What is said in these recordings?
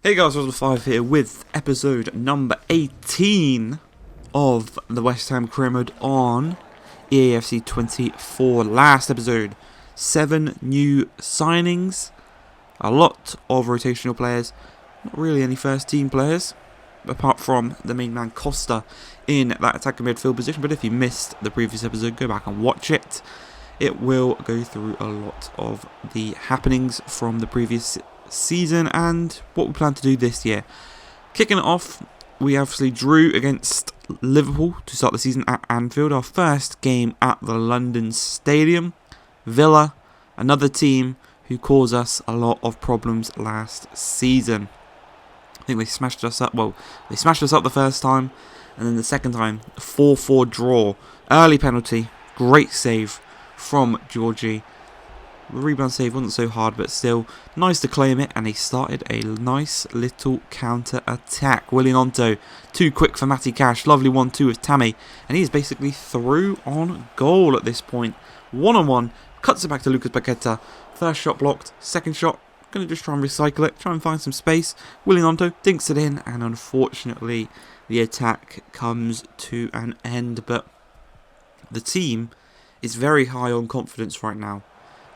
Hey guys, Five here with episode number 18 of the West Ham Career Mode on EAFC 24. Last episode, 7 new signings, a lot of rotational players, not really any first team players, apart from the main man Costa in that attacking midfield position. But if you missed the previous episode, go back and watch it. It will go through a lot of the happenings from the previous season and what we plan to do this year. Kicking it off, we obviously drew against Liverpool to start the season at Anfield, our first game at the London Stadium. Villa, another team who caused us a lot of problems last season. I think they smashed us up. Well, they smashed us up the first time, and then the second time, 4-4 draw. Early penalty, great save from Georgie. The rebound save wasn't so hard, but still nice to claim it, and he started a nice little counter attack. Willian Onto, too quick for Matty Cash. Lovely 1-2 with Tammy, and he is basically through on goal at this point. 1-on-1, cuts it back to Lucas Paqueta. First shot blocked, second shot, going to just try and recycle it, try and find some space. Willian Onto dinks it in, and unfortunately the attack comes to an end. But the team is very high on confidence right now.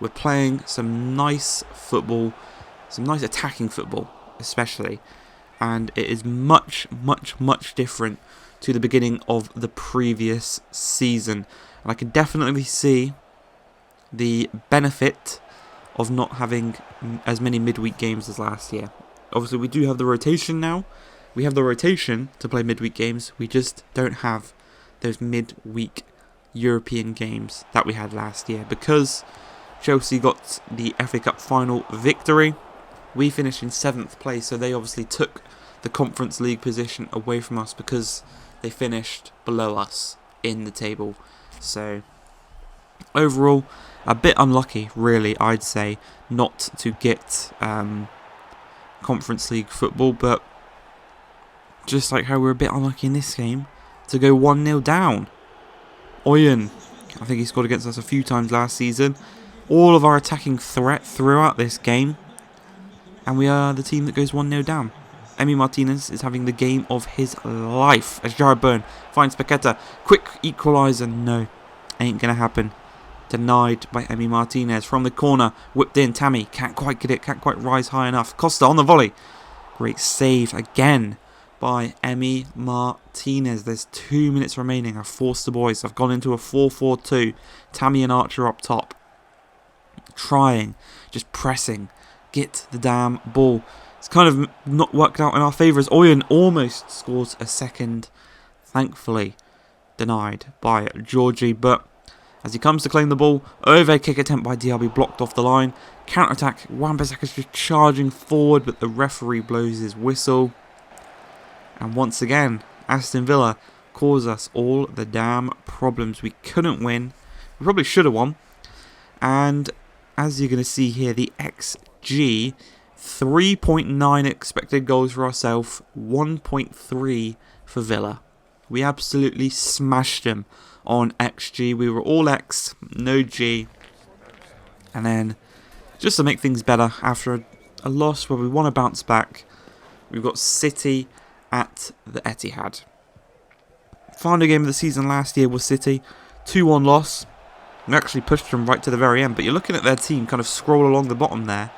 We're playing some nice football, some nice attacking football especially, and it is much different to the beginning of the previous season. And I can definitely see the benefit of not having as many midweek games as last year. Obviously we do have the rotation now. We have the rotation to play midweek games. We just don't have those midweek European games that we had last year because Chelsea got the FA Cup final victory. We finished in 7th place, so they obviously took the Conference League position away from us because they finished below us in the table. So overall, a bit unlucky, really, I'd say, not to get Conference League football, but just like how we're a bit unlucky in this game, to go 1-0 down. Oyen, I think he scored against us a few times last season. All of our attacking threat throughout this game, and we are the team that goes 1-0 down. Emi Martinez is having the game of his life as Jared Byrne finds Paqueta. Quick equaliser, no, ain't going to happen. Denied by Emi Martinez from the corner, whipped in. Tammy can't quite get it, can't quite rise high enough. Costa on the volley. Great save again by Emi Martinez. There's 2 minutes remaining. I've forced the boys. I've gone into a 4-4-2. Tammy and Archer up top. Trying, just pressing, get the damn ball. It's kind of not worked out in our favour as Oyen almost scores a second. Thankfully denied by Georgie, but as he comes to claim the ball, over kick attempt by Diaby blocked off the line. Counter attack, Wan-Bissaka's just charging forward, but the referee blows his whistle. And once again, Aston Villa cause us all the damn problems. We couldn't win. We probably should have won. And as you're going to see here, the XG, 3.9 expected goals for ourselves, 1.3 for Villa. We absolutely smashed them on XG. We were all X, no G. And then, just to make things better, after a loss where we want to bounce back, we've got City at the Etihad. Final game of the season last year was City, 2-1 loss. We actually pushed them right to the very end, but you're looking at their team kind of scroll along the bottom there.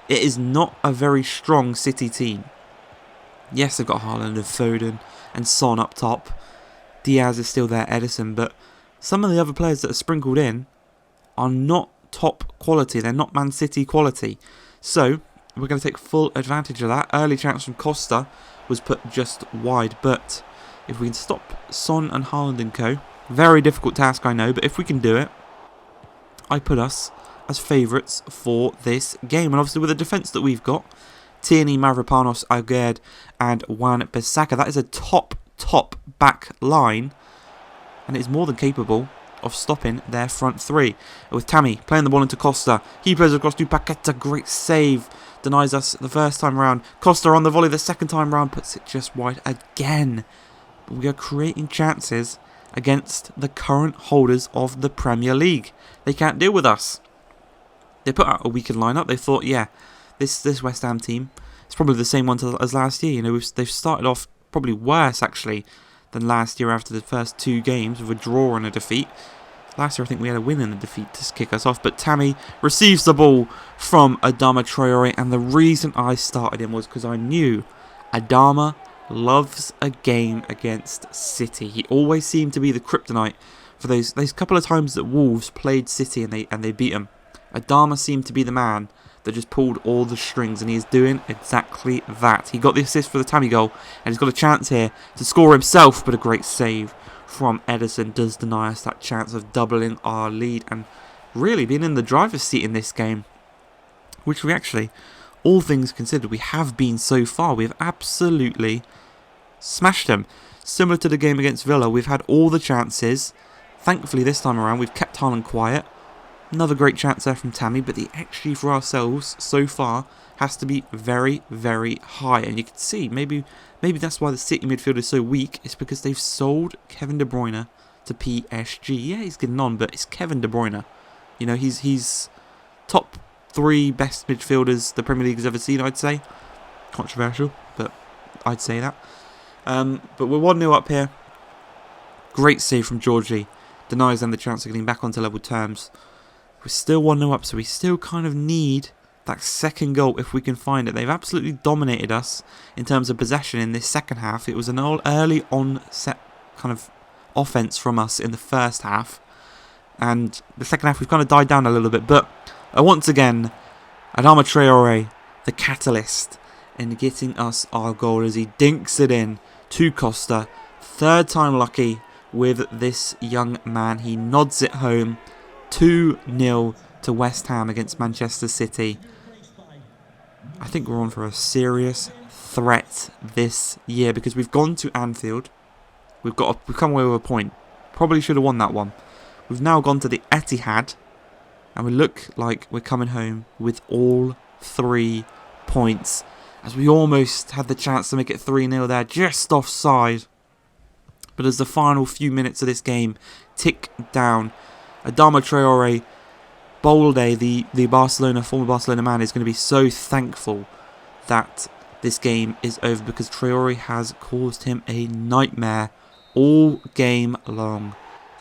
It is not a very strong City team. Yes, they've got Haaland and Foden and Son up top. Diaz is still there, Edison, but some of the other players that are sprinkled in are not top quality. They're not Man City quality. So, we're going to take full advantage of that. Early chance from Costa was put just wide, but if we can stop Son and Haaland and co, very difficult task I know, but if we can do it, I put us as favourites for this game. And obviously with the defence that we've got, Tierney, Mavropanos, Aguerd and Wan-Bissaka, that is a top back line, and it is more than capable of stopping their front three. With Tammy playing the ball into Costa, he plays across to Paqueta, great save, denies us the first time round. Costa on the volley the second time round, puts it just wide again. But we are creating chances against the current holders of the Premier League. They can't deal with us. They put out a weakened lineup. They thought, yeah, this West Ham team, it's probably the same one as last year. You know, they've started off probably worse actually than last year after the first 2 games with a draw and a defeat. Last year I think we had a win and a defeat to kick us off, but Tammy receives the ball from Adama Traore, and the reason I started him was because I knew Adama loves a game against City. He always seemed to be the kryptonite for those couple of times that Wolves played City and they beat them. Adama seemed to be the man that just pulled all the strings, and he is doing exactly that. He got the assist for the Tammy goal, and he's got a chance here to score himself, but a great save from Ederson does deny us that chance of doubling our lead and really being in the driver's seat in this game, which we actually, all things considered, we have been so far. We have absolutely smashed them. Similar to the game against Villa, we've had all the chances. Thankfully this time around we've kept Haaland quiet. Another great chance there from Tammy, but the XG for ourselves so far has to be very, very high. And you can see, maybe that's why the City midfield is so weak. It's because they've sold Kevin De Bruyne to PSG. Yeah, he's getting on, but it's Kevin De Bruyne. You know, he's top 3 best midfielders the Premier League has ever seen, I'd say. Controversial, but I'd say that. But we're 1-0 up here. Great save from Georgie. Denies them the chance of getting back onto level terms. We're still 1-0 up, so we still kind of need that second goal if we can find it. They've absolutely dominated us in terms of possession in this second half. It was an early onset kind of offense from us in the first half, and the second half we've kind of died down a little bit. But once again, Adama Traore, the catalyst in getting us our goal as he dinks it in to Costa. 3rd time lucky with this young man. He nods it home. 2-0 to West Ham against Manchester City. I think we're on for a serious threat this year because we've gone to Anfield. We've come away with a point. Probably should have won that one. We've now gone to the Etihad, and we look like we're coming home with all 3 points, as we almost had the chance to make it 3-0 there, just offside. But as the final few minutes of this game tick down, Adama Traore, Bolde, the former Barcelona man, is going to be so thankful that this game is over, because Traore has caused him a nightmare all game long.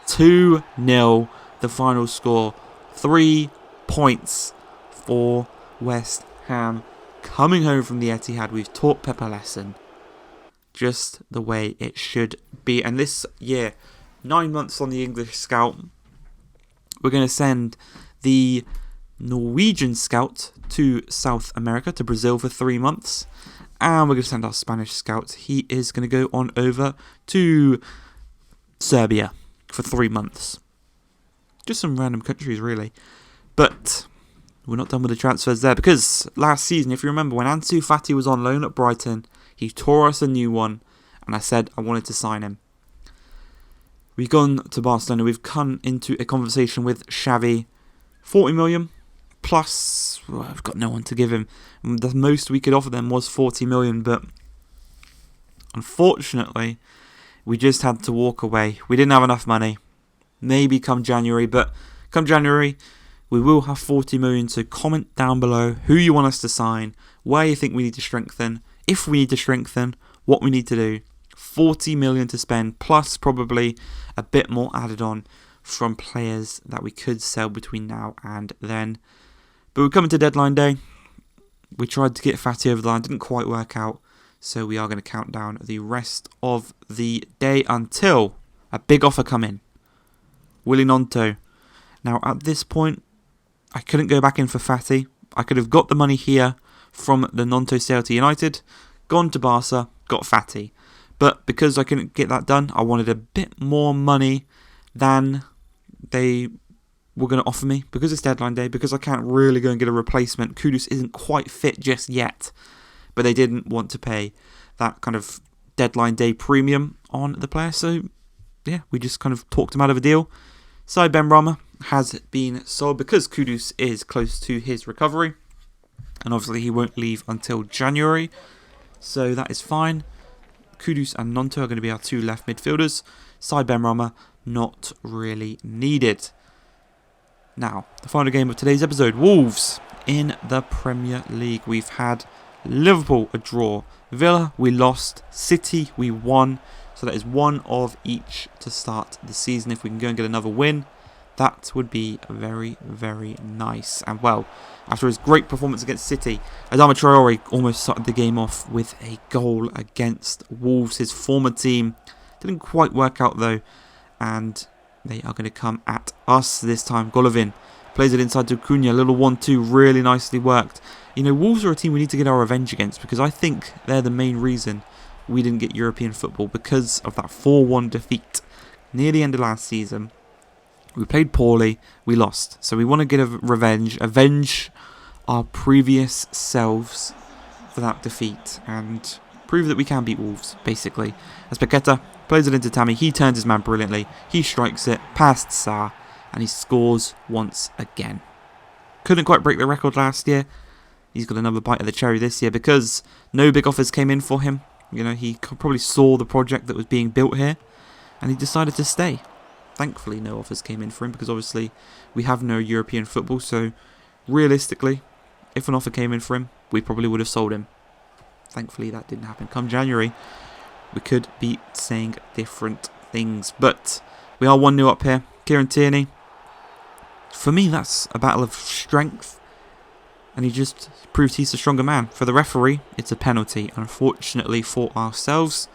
2-0 the final score. 3 points for West Ham. Coming home from the Etihad, we've taught Pep a lesson. Just the way it should be. And this year, 9 months on the English scout, we're going to send the Norwegian scout to South America, to Brazil for 3 months. And we're going to send our Spanish scout. He is going to go on over to Serbia for 3 months. Just some random countries, really. But we're not done with the transfers there, because last season, if you remember, when Ansu Fati was on loan at Brighton, he tore us a new one, and I said I wanted to sign him. We've gone to Barcelona. We've come into a conversation with Xavi. 40 million plus. Well, I've got no one to give him. The most we could offer them was 40 million, but unfortunately, we just had to walk away. We didn't have enough money. Maybe come January, but come January, we will have 40 million. So comment down below who you want us to sign, where you think we need to strengthen, if we need to strengthen, what we need to do. 40 million to spend, plus probably a bit more added on from players that we could sell between now and then. But we're coming to deadline day. We tried to get Fati over the line, didn't quite work out, so we are going to count down the rest of the day until a big offer come in. Willy Gnonto. Now at this point, I couldn't go back in for Fati. I could have got the money here from the Gnonto sale to United, gone to Barca, got Fati. But because I couldn't get that done, I wanted a bit more money than they were going to offer me, because it's deadline day, because I can't really go and get a replacement. Kudus isn't quite fit just yet, but they didn't want to pay that kind of deadline day premium on the player. So yeah, we just kind of talked him out of a deal. Saïd Benrahma has been sold because Kudus is close to his recovery, and obviously he won't leave until January, so that is fine. Kudus and Gnonto are going to be our 2 left midfielders. Saïd Benrahma not really needed. Now, the final game of today's episode, Wolves in the Premier League. We've had Liverpool a draw. Villa we lost. City we won. So that is one of each to start the season. If we can go and get another win, that would be very, very nice. And well, after his great performance against City, Adama Traore almost started the game off with a goal against Wolves, his former team. Didn't quite work out though, and they are going to come at us this time. Golovin plays it inside to Cunha, little 1-2, really nicely worked. You know, Wolves are a team we need to get our revenge against, because I think they're the main reason we didn't get European football, because of that 4-1 defeat near the end of last season. We played poorly, we lost. So we want to get a revenge, avenge our previous selves for that defeat, and prove that we can beat Wolves, basically. As Paqueta plays it into Tammy, he turns his man brilliantly, he strikes it past Sarr, and he scores once again. Couldn't quite break the record last year. He's got another bite of the cherry this year, because no big offers came in for him. You know, he probably saw the project that was being built here, and he decided to stay. Thankfully, no offers came in for him, because obviously we have no European football, so realistically, if an offer came in for him, we probably would have sold him. Thankfully, that didn't happen. Come January, we could be saying different things, but we are 1-0 up here. Kieran Tierney, for me, that's a battle of strength, and he just proved he's the stronger man. For the referee, it's a penalty. Unfortunately for ourselves,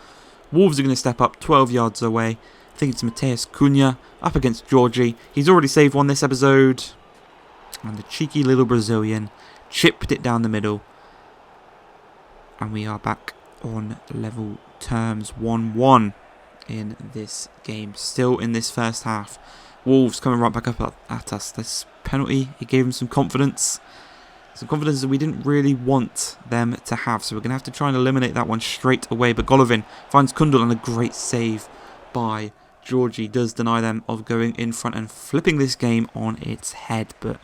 Wolves are going to step up 12 yards away. I think it's Mateus Cunha up against Georgie. He's already saved one this episode. And the cheeky little Brazilian chipped it down the middle. And we are back on level terms, 1-1 in this game. Still in this first half. Wolves coming right back up at us. This penalty, it gave them some confidence. Some confidence that we didn't really want them to have. So we're going to have to try and eliminate that one straight away. But Golovin finds Kundal, and a great save by Georgie does deny them of going in front and flipping this game on its head. But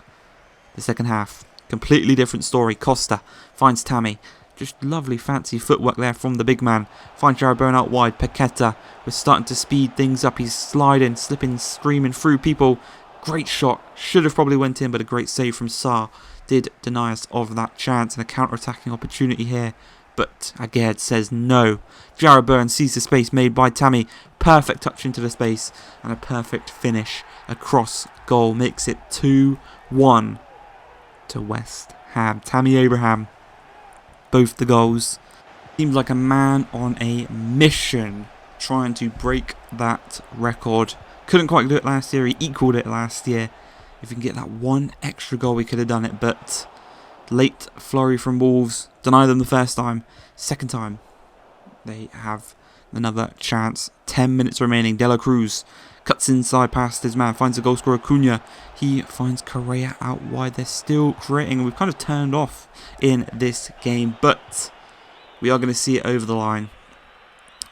the second half, completely different story. Costa finds Tammy. Just lovely fancy footwork there from the big man. Finds Jared Bowen out wide. Paqueta was starting to speed things up. He's sliding, slipping, screaming through people. Great shot. Should have probably went in, but a great save from Sarr did deny us of that chance, and a counter-attacking opportunity here. But Aguerd says no. Jared Bowen sees the space made by Tammy. Perfect touch into the space, and a perfect finish across goal. Makes it 2-1 to West Ham. Tammy Abraham, both the goals. Seems like a man on a mission trying to break that record. Couldn't quite do it last year. He equalled it last year. If we can get that one extra goal, we could have done it. But late flurry from Wolves. Deny them the first time. Second time, they have another chance. 10 minutes remaining. De La Cruz cuts inside past his man. Finds the goal scorer Cunha. He finds Correa out wide. They're still creating. We've kind of turned off in this game. But we are going to see it over the line.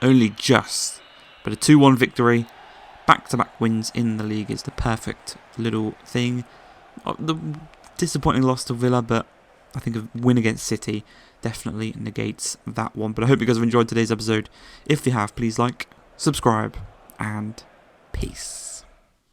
Only just. But a 2-1 victory. Back-to-back wins in the league is the perfect little thing. The disappointing loss to Villa, but I think a win against City definitely negates that one. But I hope you guys have enjoyed today's episode. If you have, please like, subscribe, and peace.